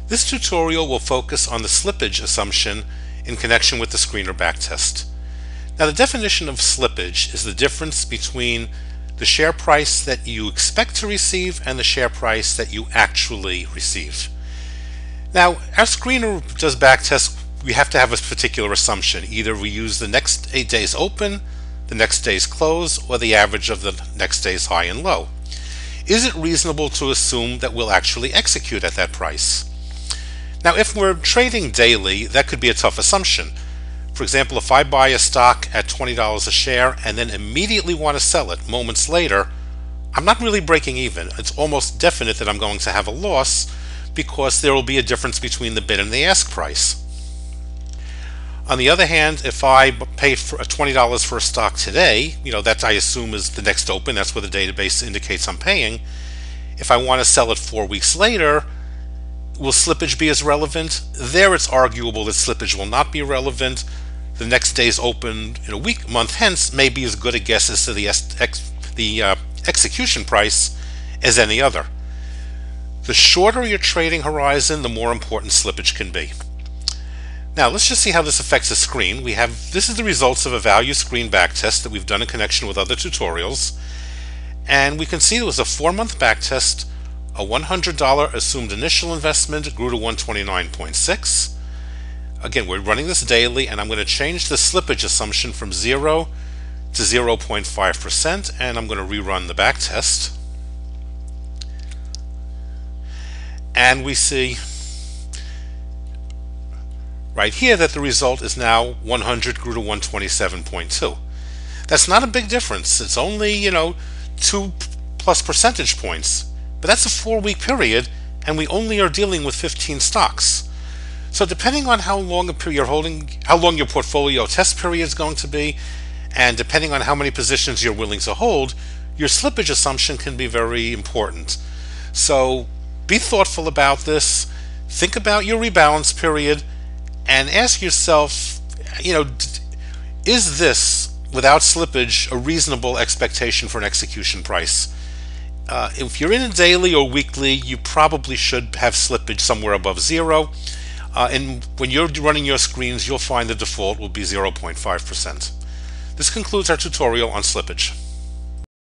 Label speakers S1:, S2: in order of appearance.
S1: This tutorial will focus on the slippage assumption in connection with the screener backtest. Now, the definition of slippage is the difference between the share price that you expect to receive and the share price that you actually receive. Now, our screener does backtest. We have to have a particular assumption. Either we use the next 8 days open, the next day's close, or the average of the next day's high and low. Is it reasonable to assume that we'll actually execute at that price? Now, if we're trading daily, that could be a tough assumption. For example, if I buy a stock at $20 a share and then immediately want to sell it moments later, I'm not really breaking even. It's almost definite that I'm going to have a loss because there will be a difference between the bid and the ask price. On the other hand, if I pay for $20 for a stock today, that I assume is the next open, that's where the database indicates I'm paying. If I want to sell it 4 weeks later, will slippage be as relevant? There it's arguable that slippage will not be relevant. The next day's open in a week, month hence may be as good a guess as to the execution price as any other. The shorter your trading horizon, the more important slippage can be. Now let's just see how this affects the screen. This is the results of a value screen backtest that we've done in connection with other tutorials. And we can see there was a 4-month backtest. A $100 assumed initial investment grew to 129.6. Again, we're running this daily, and I'm going to change the slippage assumption from 0 to 0.5%, and I'm going to rerun the backtest. And we see right here that the result is now 100 grew to 127.2. That's not a big difference. It's only 2+ percentage points, but that's a 4-week period, and we only are dealing with 15 stocks. So depending on how long you're holding, how long your portfolio test period is going to be, and depending on how many positions you're willing to hold, your slippage assumption can be very important. So be thoughtful about this. Think about your rebalance period and ask yourself, is this, without slippage, a reasonable expectation for an execution price? If you're in a daily or weekly, you probably should have slippage somewhere above 0. And when you're running your screens, you'll find the default will be 0.5%. This concludes our tutorial on slippage.